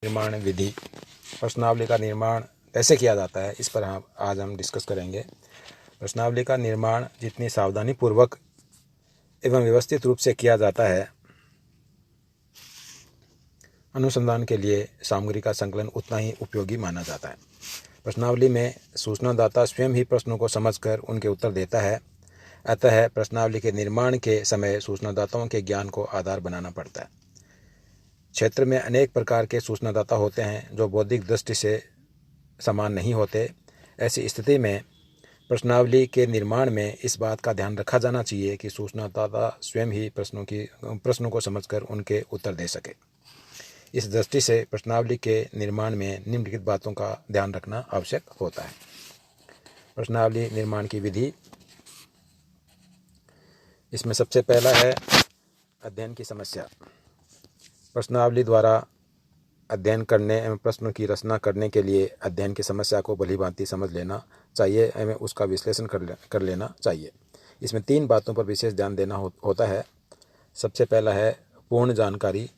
निर्माण विधि, प्रश्नावली का निर्माण कैसे किया जाता है, इस पर आज हम डिस्कस करेंगे। प्रश्नावली का निर्माण जितनी सावधानी पूर्वक एवं व्यवस्थित रूप से किया जाता है, अनुसंधान के लिए सामग्री का संकलन उतना ही उपयोगी माना जाता है। प्रश्नावली में सूचनादाता स्वयं ही प्रश्नों को समझकर उनके उत्तर देता है। अतः प्रश्नावली के निर्माण के समय सूचनादाताओं के ज्ञान को आधार बनाना पड़ता है। क्षेत्र में अनेक प्रकार के सूचनादाता होते हैं जो बौद्धिक दृष्टि से समान नहीं होते। ऐसी स्थिति में प्रश्नावली के निर्माण में इस बात का ध्यान रखा जाना चाहिए कि सूचनादाता स्वयं ही प्रश्नों को समझकर उनके उत्तर दे सके। इस दृष्टि से प्रश्नावली के निर्माण में निम्नलिखित बातों का ध्यान रखना आवश्यक होता है। प्रश्नावली निर्माण की विधि, इसमें सबसे पहला है अध्ययन की समस्या। प्रश्नावली द्वारा अध्ययन करने एवं प्रश्नों की रचना करने के लिए अध्ययन की समस्या को भलीभांति समझ लेना चाहिए एवं उसका विश्लेषण कर लेना चाहिए। इसमें 3 बातों पर विशेष ध्यान देना होता है। सबसे पहला है पूर्ण जानकारी,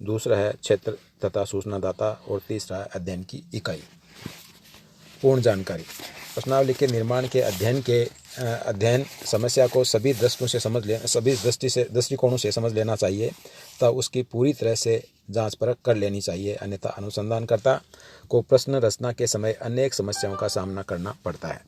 दूसरा है क्षेत्र तथा सूचनादाता और तीसरा है अध्ययन की इकाई। पूर्ण जानकारी, प्रश्नावली के निर्माण के अध्ययन समस्या को सभी दृष्टिकोणों से समझ लेना चाहिए, तब उसकी पूरी तरह से जांच परख कर लेनी चाहिए। अन्यथा अनुसंधानकर्ता को प्रश्न रचना के समय अनेक समस्याओं का सामना करना पड़ता है।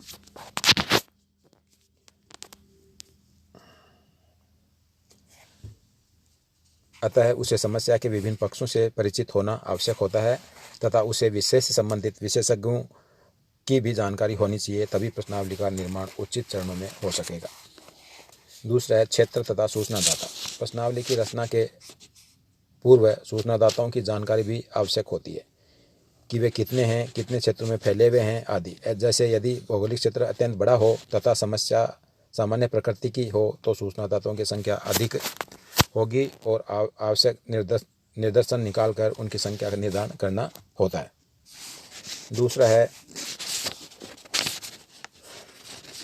अतः उसे समस्या के विभिन्न पक्षों से परिचित होना आवश्यक होता है तथा उसे विषय से संबंधित विशेषज्ञों की भी जानकारी होनी चाहिए, तभी प्रश्नावली का निर्माण उचित चरणों में हो सकेगा। दूसरा है क्षेत्र तथा सूचनादाता। प्रश्नावली की रचना के पूर्व सूचनादाताओं की जानकारी भी आवश्यक होती है कि वे कितने हैं, कितने क्षेत्रों में फैले हुए हैं आदि। जैसे यदि भौगोलिक क्षेत्र अत्यंत बड़ा हो तथा समस्या सामान्य प्रकृति की हो तो सूचनादाताओं की संख्या अधिक होगी और आवश्यक निदर्शन निकालकर उनकी संख्या का निर्धारण करना होता है। दूसरा है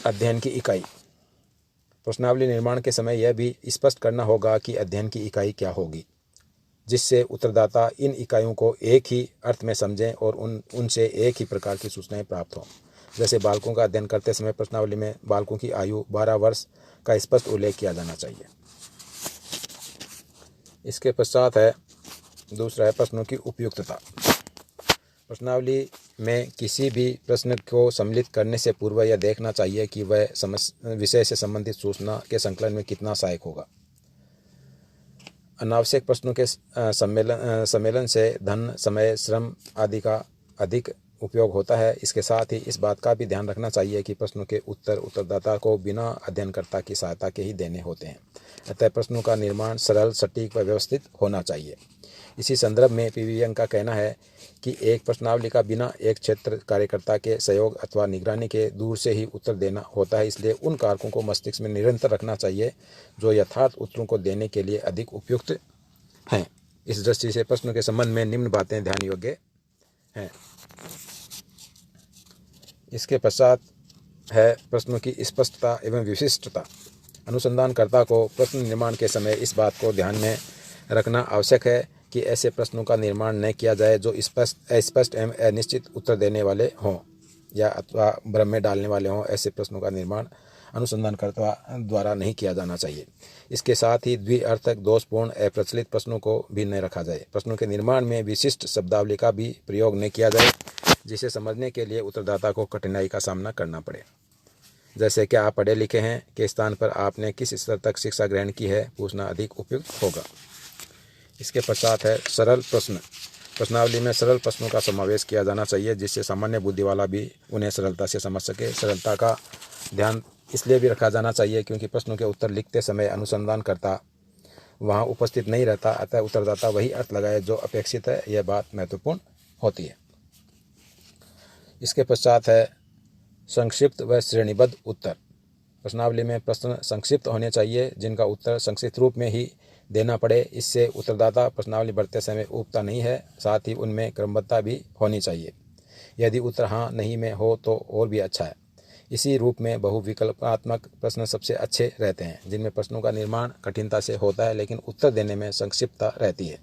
अध्ययन की इकाई। प्रश्नावली निर्माण के समय यह भी स्पष्ट करना होगा कि अध्ययन की इकाई क्या होगी, जिससे उत्तरदाता इन इकाइयों को एक ही अर्थ में समझें और उनसे एक ही प्रकार की सूचनाएं प्राप्त हों। जैसे बालकों का अध्ययन करते समय प्रश्नावली में बालकों की आयु 12 वर्ष का स्पष्ट उल्लेख किया जाना चाहिए। इसके पश्चात है दूसरा है प्रश्नों की उपयुक्तता। प्रश्नावली में किसी भी प्रश्न को सम्मिलित करने से पूर्व यह देखना चाहिए कि वह विषय से संबंधित सूचना के संकलन में कितना सहायक होगा। अनावश्यक प्रश्नों के सम्मेलन से धन, समय, श्रम आदि का अधिक उपयोग होता है। इसके साथ ही इस बात का भी ध्यान रखना चाहिए कि प्रश्नों के उत्तरदाता को बिना अध्ययनकर्ता की सहायता के ही देने होते हैं। अतः प्रश्नों का निर्माण सरल, सटीक व व्यवस्थित होना चाहिए। इसी संदर्भ में पीवीएन का कहना है कि एक प्रश्नावली का बिना एक क्षेत्र कार्यकर्ता के सहयोग अथवा निगरानी के दूर से ही उत्तर देना होता है। इसलिए उन कारकों को मस्तिष्क में निरंतर रखना चाहिए जो यथार्थ उत्तरों को देने के लिए अधिक उपयुक्त हैं। इस दृष्टि से प्रश्नों के संबंध में निम्न बातें ध्यान योग्य हैं। इसके पश्चात है प्रश्नों की स्पष्टता एवं विशिष्टता। अनुसंधानकर्ता को प्रश्न निर्माण के समय इस बात को ध्यान में रखना आवश्यक है कि ऐसे प्रश्नों का निर्माण न किया जाए जो अस्पष्ट एवं अनिश्चित उत्तर देने वाले हों या अथवा भ्रम में डालने वाले हों। ऐसे प्रश्नों का निर्माण अनुसंधानकर्ता द्वारा नहीं किया जाना चाहिए। इसके साथ ही द्विअर्थक, दोषपूर्ण, अप्रचलित प्रश्नों को भी न रखा जाए। प्रश्नों के निर्माण में विशिष्ट शब्दावली का भी प्रयोग न किया जाए जिसे समझने के लिए उत्तरदाता को कठिनाई का सामना करना पड़े। जैसे कि आप पढ़े लिखे हैं के स्थान पर आपने किस स्तर तक शिक्षा ग्रहण की है पूछना अधिक उपयुक्त होगा। इसके पश्चात है सरल प्रश्न। प्रश्नावली में सरल प्रश्नों का समावेश किया जाना चाहिए जिससे सामान्य बुद्धि वाला भी उन्हें सरलता से समझ सके। सरलता का ध्यान इसलिए भी रखा जाना चाहिए क्योंकि प्रश्नों के उत्तर लिखते समय अनुसंधानकर्ता वहां उपस्थित नहीं रहता, अतः उत्तरदाता वही अर्थ लगाए जो अपेक्षित है। यह बात महत्वपूर्ण होती है। इसके पश्चात है संक्षिप्त व श्रेणीबद्ध उत्तर। प्रश्नावली में प्रश्न संक्षिप्त होने चाहिए जिनका उत्तर संक्षिप्त रूप में ही देना पड़े। इससे उत्तरदाता प्रश्नावली भरते समय ऊबता नहीं है। साथ ही उनमें क्रमबद्धता भी होनी चाहिए। यदि उत्तर हाँ नहीं में हो तो और भी अच्छा है। इसी रूप में बहुविकल्पात्मक प्रश्न सबसे अच्छे रहते हैं जिनमें प्रश्नों का निर्माण कठिनता से होता है लेकिन उत्तर देने में संक्षिप्तता रहती है।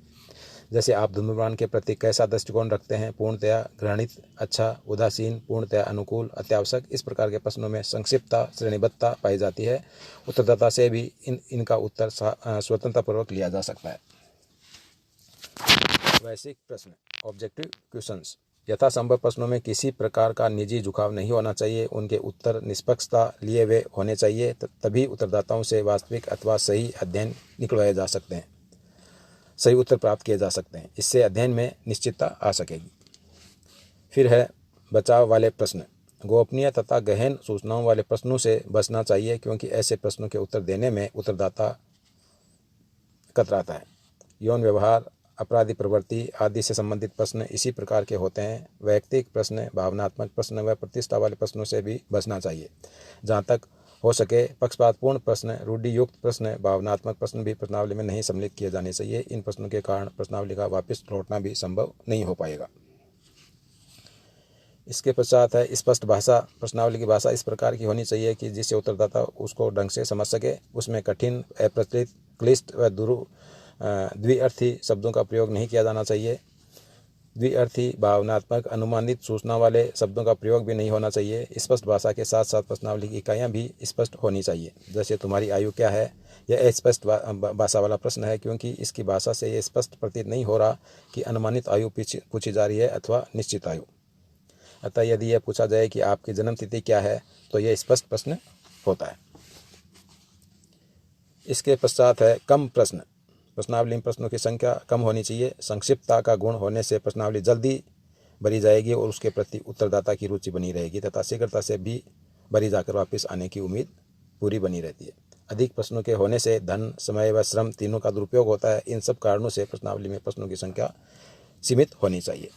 जैसे आप धूम्रपान के प्रति कैसा दृष्टिकोण रखते हैं, पूर्णतया घृणित, अच्छा, उदासीन, पूर्णतया अनुकूल, अत्यावश्यक। इस प्रकार के प्रश्नों में संक्षिप्तता, श्रेणीबद्धता पाई जाती है। उत्तरदाता से भी इनका उत्तर स्वतंत्रतापूर्वक लिया जा सकता है। वैश्विक प्रश्न, ऑब्जेक्टिव क्वेश्चंस। यथासंभव प्रश्नों में किसी प्रकार का निजी झुकाव नहीं होना चाहिए। उनके उत्तर निष्पक्षता लिए हुए होने चाहिए, तभी उत्तरदाताओं से वास्तविक अथवा सही अध्ययन निकलवाए जा सकते हैं, सही उत्तर प्राप्त किए जा सकते हैं। इससे अध्ययन में निश्चितता आ सकेगी। फिर है बचाव वाले प्रश्न। गोपनीय तथा गहन सूचनाओं वाले प्रश्नों से बचना चाहिए, क्योंकि ऐसे प्रश्नों के उत्तर देने में उत्तरदाता कतराता है। यौन व्यवहार, अपराधी प्रवृत्ति आदि से संबंधित प्रश्न इसी प्रकार के होते हैं। वैयक्तिक प्रश्न, भावनात्मक प्रश्न व प्रतिष्ठा वाले प्रश्नों से भी बचना चाहिए। जहाँ तक हो सके पक्षपातपूर्ण प्रश्न, रूढ़ियुक्त प्रश्न, भावनात्मक प्रश्न भी प्रश्नावली में नहीं सम्मिलित किए जाने चाहिए। इन प्रश्नों के कारण प्रश्नावली का वापस लौटना भी संभव नहीं हो पाएगा। इसके पश्चात है स्पष्ट भाषा। प्रश्नावली की भाषा इस प्रकार की होनी चाहिए कि जिससे उत्तरदाता उसको ढंग से समझ सके। उसमें कठिन, अप्रचलित, क्लिष्ट व द्विअर्थी शब्दों का प्रयोग नहीं किया जाना चाहिए। द्विअर्थी, भावनात्मक, अनुमानित सूचना वाले शब्दों का प्रयोग भी नहीं होना चाहिए। स्पष्ट भाषा के साथ साथ प्रश्नावली की इकाइयाँ भी स्पष्ट होनी चाहिए। जैसे तुम्हारी आयु क्या है, यह अस्पष्ट भाषा वाला प्रश्न है, क्योंकि इसकी भाषा से यह स्पष्ट प्रतीत नहीं हो रहा कि अनुमानित आयु पूछी जा रही है अथवा निश्चित आयु। अतः यदि यह पूछा जाए कि आपकी जन्म तिथि क्या है, तो यह स्पष्ट प्रश्न होता है। इसके पश्चात है कम प्रश्न। प्रश्नावली में प्रश्नों की संख्या कम होनी चाहिए। संक्षिप्तता का गुण होने से प्रश्नावली जल्दी भरी जाएगी और उसके प्रति उत्तरदाता की रुचि बनी रहेगी तथा शीघ्रता से भी भरी जाकर वापस आने की उम्मीद पूरी बनी रहती है। अधिक प्रश्नों के होने से धन, समय व श्रम तीनों का दुरुपयोग होता है। इन सब कारणों से प्रश्नावली में प्रश्नों की संख्या सीमित होनी चाहिए।